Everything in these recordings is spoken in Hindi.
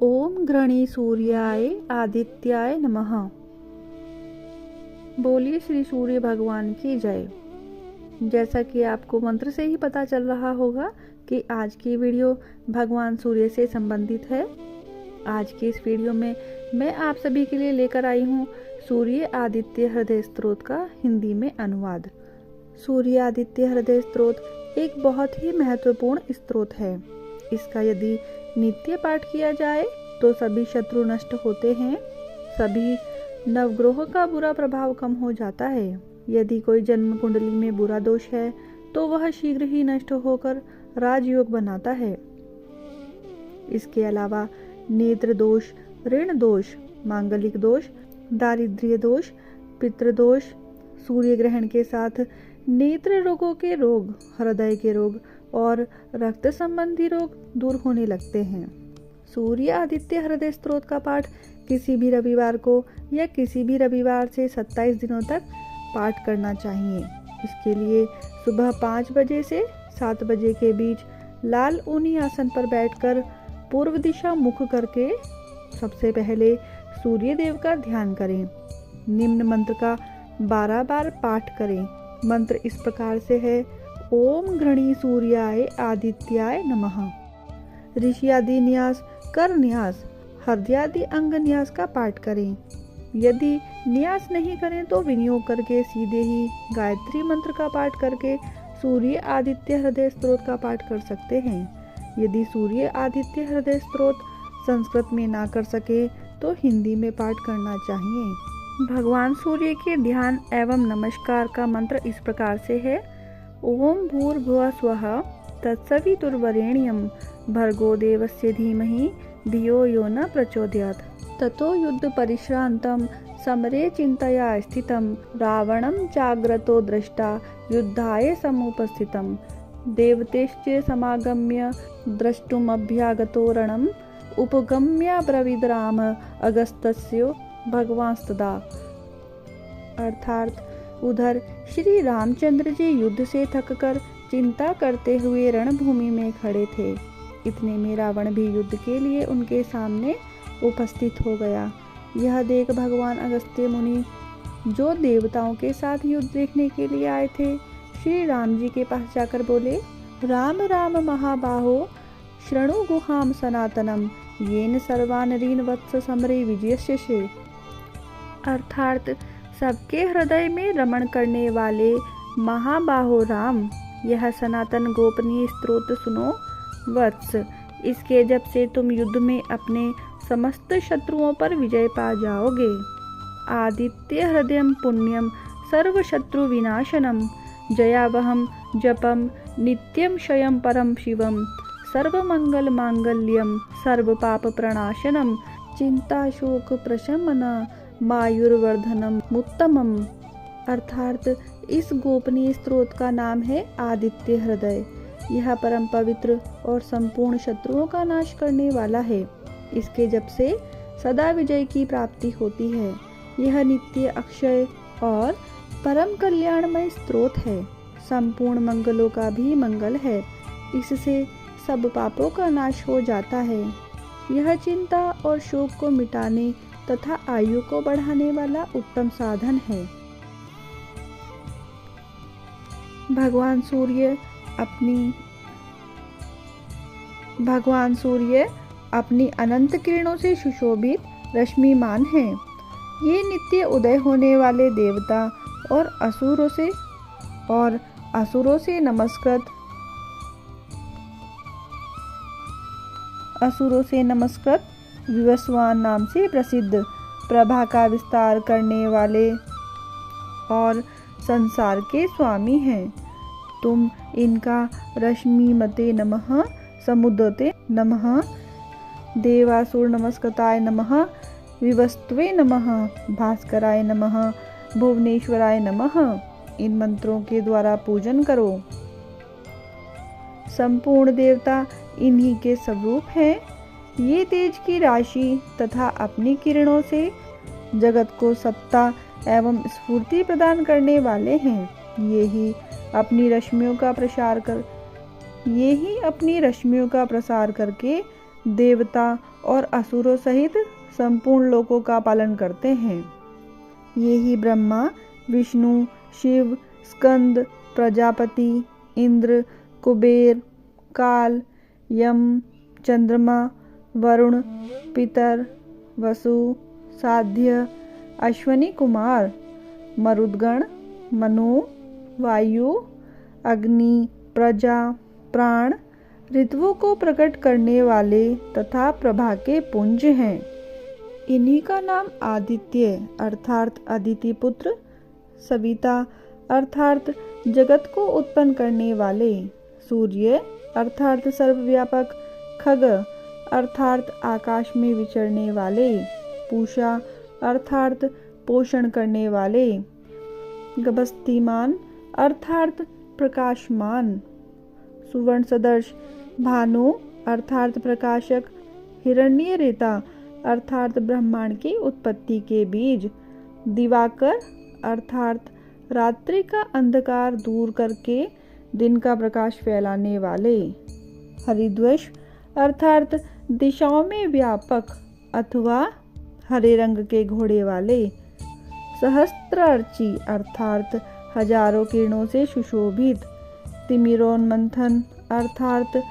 ओम घृणी सूर्याय आदित्याय नमः। बोलिए श्री सूर्य भगवान की जय। जैसा कि आपको मंत्र से ही पता चल रहा होगा कि आज की वीडियो भगवान सूर्य से संबंधित है। आज की इस वीडियो में मैं आप सभी के लिए लेकर आई हूँ सूर्य आदित्य हृदय स्तोत्र का हिंदी में अनुवाद। सूर्य आदित्य हृदय स्तोत्र एक बहुत ही महत्वपूर्ण स्तोत्र है। इसका यदि नित्य पाठ किया जाए तो सभी शत्रु नष्ट होते हैं, सभी नवग्रहों का बुरा प्रभाव कम हो जाता है। यदि कोई जन्म कुंडली में बुरा दोष है तो वह शीघ्र ही नष्ट होकर राजयोग बनाता है। इसके अलावा नेत्र दोष, ऋण दोष, मांगलिक दोष, दारिद्र्य दोष, पितृदोष, सूर्य ग्रहण के साथ नेत्र रोगों के रोग, हृदय के रोग और रक्त संबंधी रोग दूर होने लगते हैं। सूर्य आदित्य हृदय स्तोत्र का पाठ किसी भी रविवार को या किसी भी रविवार से 27 दिनों तक पाठ करना चाहिए। इसके लिए सुबह 5 बजे से 7 बजे के बीच लाल ऊनी आसन पर बैठकर पूर्व दिशा मुख करके सबसे पहले सूर्य देव का ध्यान करें। निम्न मंत्र का 12 बार पाठ करें। मंत्र इस प्रकार से है: ओम घृणी सूर्याय आदित्याय नमः। ऋषि आदि न्यास, कर न्यास, हृदयादि अंग न्यास का पाठ करें। यदि न्यास नहीं करें तो विनियोग करके सीधे ही गायत्री मंत्र का पाठ करके सूर्य आदित्य हृदय स्तोत्र का पाठ कर सकते हैं। यदि सूर्य आदित्य हृदय स्तोत्र संस्कृत में ना कर सके तो हिंदी में पाठ करना चाहिए। भगवान सूर्य के ध्यान एवं नमस्कार का मंत्र इस प्रकार से है: ओम भूर्भुवः स्वः तत्सवितुर्वरेण्यं भर्गो देवस्य धीमहि धियो यो न प्रचोदयात्। ततो युद्ध परिश्रान्तं समरे चिन्तया स्थितं रावणं जाग्रतो दृष्टा युद्धाय समुपस्थितं। देवतेश्च समागम्य द्रष्टुमभ्यागतो रणम् उपगम्याब्रवीद राम अगस्त्यो भगवांस्तदा। अर्थात उधर श्री रामचंद्र जी युद्ध से थककर चिंता करते हुए रणभूमि में खड़े थे। इतने में रावण भी युद्ध के लिए उनके सामने उपस्थित हो गया। यह देख भगवान अगस्त्य मुनि, जो देवताओं के साथ युद्ध देखने के लिए आए थे, श्री राम जी के पास जाकर बोले: राम राम महाबाहो शृणु गुहाम सनातनम येन सर्वान रीन वत्स समरे विजयस्य। अर्थात सबके हृदय में रमण करने वाले महाबाहो राम, यह सनातन गोपनीय स्तोत्र सुनो वत्स। इसके जप से तुम युद्ध में अपने समस्त शत्रुओं पर विजय पा जाओगे। आदित्य हृदयम पुण्यम सर्व शत्रु विनाशनम जयावहम जपम नित्यम शयम परम शिवम सर्व मंगल मांगल्यम सर्व पाप प्रणाशनम चिंता शोक प्रशमन मायुर्वर्धनम उत्तमम। अर्थात इस गोपनीय स्त्रोत का नाम है आदित्य हृदय। यह परम पवित्र और संपूर्ण शत्रुओं का नाश करने वाला है। इसके जप से सदा विजय की प्राप्ति होती है। यह नित्य अक्षय और परम कल्याणमय स्त्रोत है। संपूर्ण मंगलों का भी मंगल है। इससे सब पापों का नाश हो जाता है। यह चिंता और शोक को मिटाने तथा आयु को बढ़ाने वाला उत्तम साधन है। भगवान सूर्य अपनी अनंत किरणों से सुशोभित रश्मिमान हैं। ये नित्य उदय होने वाले देवता और असुरों से नमस्कृत विवस्वान नाम से प्रसिद्ध, प्रभा का विस्तार करने वाले और संसार के स्वामी हैं। तुम इनका रश्मिमते नमः, समुद्रते नमः, देवासुर नमस्कृताय नमः, विवस्त्वे नमः, भास्कराय नमः, भुवनेश्वराय नमः इन मंत्रों के द्वारा पूजन करो। संपूर्ण देवता इन्हीं के स्वरूप हैं। ये तेज की राशि तथा अपनी किरणों से जगत को सत्ता एवं स्फूर्ति प्रदान करने वाले हैं। ये ही अपनी रश्मियों का प्रसार करके देवता और असुरों सहित संपूर्ण लोकों का पालन करते हैं। ये ही ब्रह्मा, विष्णु, शिव, स्कंद, प्रजापति, इंद्र, कुबेर, काल, यम, चंद्रमा, वरुण, पितर, वसु, साध्य, अश्वनी कुमार, मरुदगण, मनु, वायु, अग्नि, प्रजा, प्राण, ऋतुओं को प्रकट करने वाले तथा प्रभा के पुंज हैं। इन्हीं का नाम आदित्य अर्थात अदिति पुत्र, सविता अर्थात जगत को उत्पन्न करने वाले, सूर्य अर्थात सर्वव्यापक, खग अर्थात आकाश में विचरने वाले, पूषा अर्थात पोषण करने वाले, गभस्तिमान अर्थात प्रकाशमान, सुवर्ण सदर्श भानु अर्थात प्रकाशक, हिरण्य रेता अर्थात ब्रह्मांड की उत्पत्ति के बीज, दिवाकर अर्थात रात्रि का अंधकार दूर करके दिन का प्रकाश फैलाने वाले, हरिद्वैष अर्थात दिशाओं में व्यापक अथवा हरे रंग के घोड़े वाले, सहस्त्रार्ची अर्थात हजारों किरणों से सुशोभित, तिमिरोन्मंथन अर्थात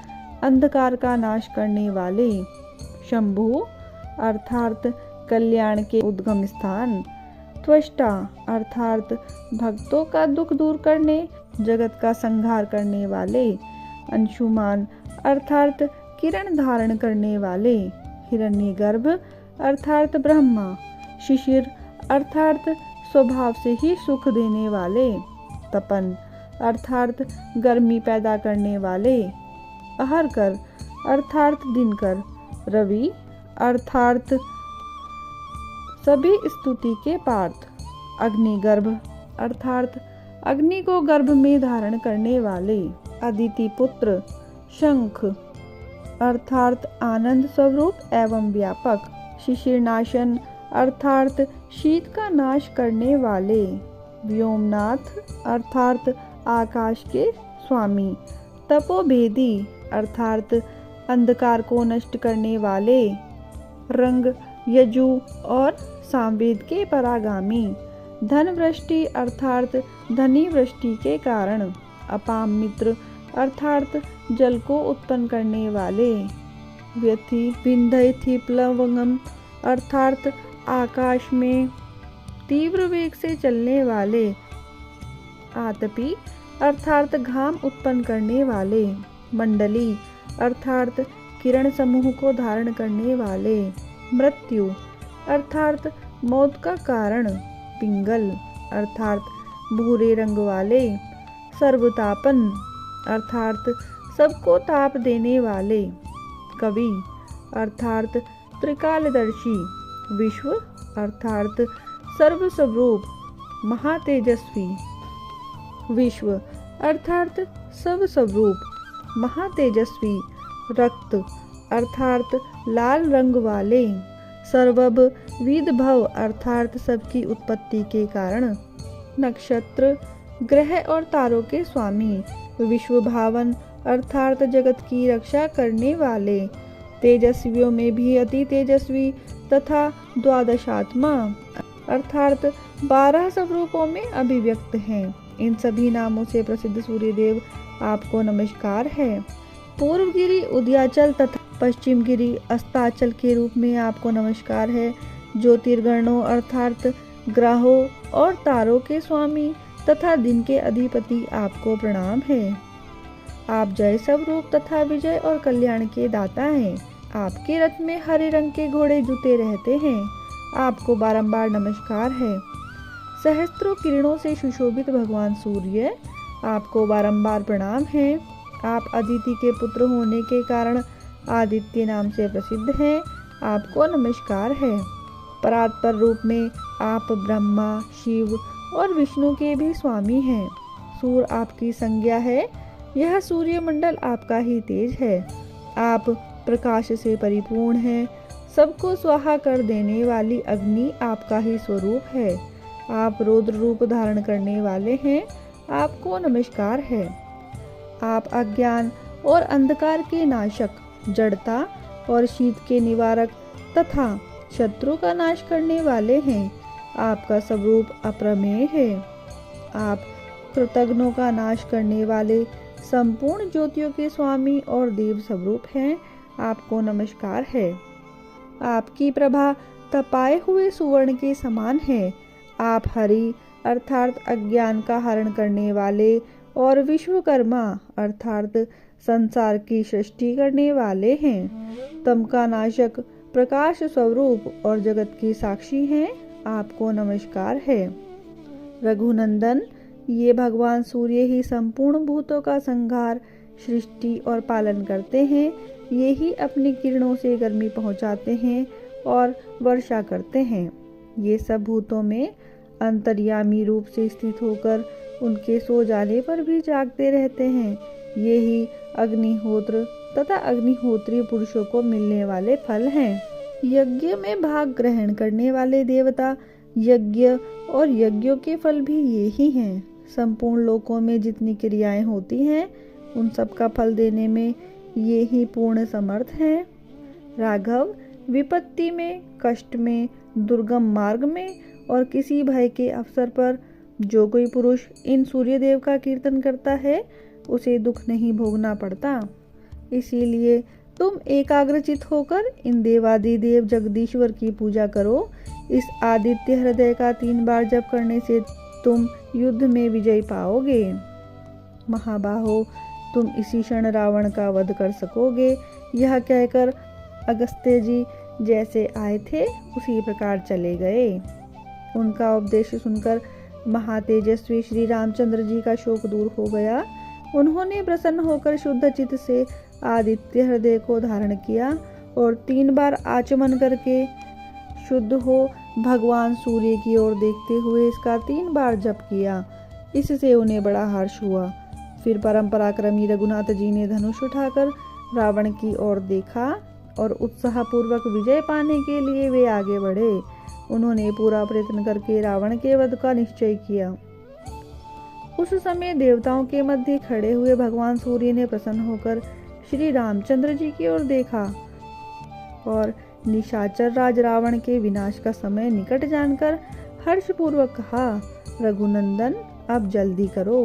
अंधकार का नाश करने वाले, शंभु अर्थात कल्याण के उद्गम स्थान, त्वष्टा अर्थात भक्तों का दुख दूर करने, जगत का संहार करने वाले, अंशुमान अर्थात किरण धारण करने वाले, हिरण्यगर्भ अर्थात ब्रह्मा, शिशिर अर्थात स्वभाव से ही सुख देने वाले, तपन अर्थात गर्मी पैदा करने वाले, अहरकर अर्थात दिनकर, रवि अर्थात सभी स्तुति के पार्थ, अग्निगर्भ अर्थात अग्नि को गर्भ में धारण करने वाले, अदिति पुत्र, शंख अर्थात आनंद स्वरूप एवं व्यापक, शिशिरनाशन अर्थात शीत का नाश करने वाले, व्योमनाथ अर्थात आकाश के स्वामी, तपोभेदी अर्थात अंधकार को नष्ट करने वाले, रंग यजु और सामवेद के परागामी, धन वृष्टि अर्थात धनी वृष्टि के कारण, अपाम मित्र अर्थात जल को उत्पन्न करने वाले, व्यथि विंध्य प्लवंगम अर्थात आकाश में तीव्र वेग से चलने वाले, आतपी अर्थात घाम उत्पन्न करने वाले, मंडली अर्थात किरण समूह को धारण करने वाले, मृत्यु अर्थात मौत का कारण, पिंगल अर्थात भूरे रंग वाले, सर्वतापन अर्थात सबको ताप देने वाले, कवि अर्थात त्रिकालदर्शी, विश्व अर्थात सर्वस्वरूप, महातेजस्वी, विश्व अर्थात सर्वस्वरूप, महातेजस्वी, रक्त अर्थात लाल रंग वाले, सर्वभ विदभव अर्थात सबकी उत्पत्ति के कारण, नक्षत्र ग्रह और तारों के स्वामी, विश्व भावन अर्थात जगत की रक्षा करने वाले, तेजस्वियों में भी अति तेजस्वी तथा द्वादशात्मा अर्थात 12 स्वरूपों में अभिव्यक्त हैं। इन सभी नामों से प्रसिद्ध सूर्यदेव आपको नमस्कार है। पूर्व गिरी उदयाचल तथा पश्चिम गिरी अस्ताचल के रूप में आपको नमस्कार है। ज्योतिर्गणों अर्थात ग्रहों और तारों के स्वामी तथा दिन के अधिपति आपको प्रणाम है। आप जय स्वरूप तथा विजय और कल्याण के दाता हैं। आपके रथ में हरे रंग के घोड़े जुते रहते हैं। आपको बारंबार नमस्कार है। सहस्त्रों किरणों से सुशोभित भगवान सूर्य आपको बारंबार प्रणाम है। आप अदिति के पुत्र होने के कारण आदित्य नाम से प्रसिद्ध हैं। आपको नमस्कार है। परात्पर रूप में आप ब्रह्मा, शिव और विष्णु के भी स्वामी हैं। सूर्य आपकी संज्ञा है। यह सूर्यमंडल आपका ही तेज है। आप प्रकाश से परिपूर्ण हैं। सबको स्वाहा कर देने वाली अग्नि आपका ही स्वरूप है। आप रौद्र रूप धारण करने वाले हैं। आपको नमस्कार है। आप अज्ञान और अंधकार के नाशक, जड़ता और शीत के निवारक तथा शत्रु का नाश करने वाले हैं। आपका स्वरूप अप्रमेय है। आप कृतघ्नों का नाश करने वाले संपूर्ण ज्योतियों के स्वामी और देव स्वरूप हैं। आपको नमस्कार है। आपकी प्रभा तपाए हुए सुवर्ण के समान है। आप हरि अर्थात अज्ञान का हरण करने वाले और विश्वकर्मा अर्थात संसार की सृष्टि करने वाले हैं। तम का नाशक प्रकाश स्वरूप और जगत की साक्षी हैं। आपको नमस्कार है। रघुनंदन, ये भगवान सूर्य ही संपूर्ण भूतों का संहार, सृष्टि और पालन करते हैं। ये ही अपनी किरणों से गर्मी पहुंचाते हैं और वर्षा करते हैं। ये सब भूतों में अंतर्यामी रूप से स्थित होकर उनके सो जाने पर भी जागते रहते हैं। ये ही अग्निहोत्र तथा अग्निहोत्री पुरुषों को मिलने वाले फल हैं। यज्ञ में भाग ग्रहण करने वाले देवता, यज्ञ और यज्ञों के फल भी ये ही हैं। संपूर्ण लोकों में जितनी क्रियाएं होती हैं, उन सब का फल देने में ये ही पूर्ण समर्थ हैं। राघव, विपत्ति में, कष्ट में, दुर्गम मार्ग में और किसी भय के अवसर पर जो कोई पुरुष इन सूर्यदेव का कीर्तन करता है, उसे दुख नहीं भोगना पड़ता। इसीलिए तुम एकाग्रचित होकर इन देवादिदेव जगदीश्वर की पूजा करो। इस आदित्य हृदय का 3 बार जप करने से तुम युद्ध में विजय पाओगे। महाबाहो, तुम इसी क्षण रावण का वध कर सकोगे। यह कहकर अगस्त्य जी जैसे आए थे उसी प्रकार चले गए। उनका उपदेश सुनकर महातेजस्वी श्री रामचंद्र जी का शोक दूर हो गया। उन्होंने प्रसन्न होकर शुद्ध चित्त से आदित्य हृदय को धारण किया और 3 बार आचमन करके शुद्ध हो भगवान सूर्य की ओर देखते हुए इसका 3 बार जप किया। इससे उन्हें बड़ा हर्ष हुआ। फिर परम पराक्रमी रघुनाथ जी ने धनुष उठाकर रावण की ओर देखा और उत्साहपूर्वक विजय पाने के लिए वे आगे बढ़े। उन्होंने पूरा प्रयत्न करके रावण के वध का निश्चय किया। उस समय देवताओं के मध्य खड़े हुए भगवान सूर्य ने प्रसन्न होकर श्री रामचंद्र जी की ओर देखा और निशाचर राज रावण के विनाश का समय निकट जानकर हर्षपूर्वक कहा, रघुनंदन, अब जल्दी करो।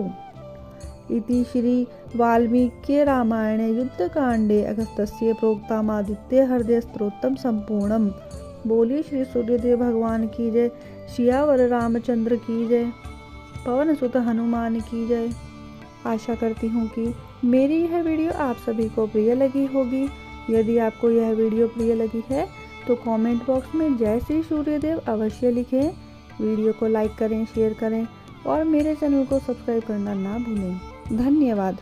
इति श्री वाल्मीकि रामायणे युद्धकांडे अगस्त्य प्रोक्तमादित्य हृदय स्तोत्रम संपूर्णम। बोलिए श्री सूर्यदेव भगवान की जय। सियावर रामचंद्र की जय। पवन सुत हनुमान की जय। आशा करती हूँ कि मेरी यह वीडियो आप सभी को प्रिय लगी होगी। यदि आपको यह वीडियो प्रिय लगी है तो कमेंट बॉक्स में जय श्री सूर्यदेव अवश्य लिखें। वीडियो को लाइक करें, शेयर करें और मेरे चैनल को सब्सक्राइब करना ना भूलें। धन्यवाद।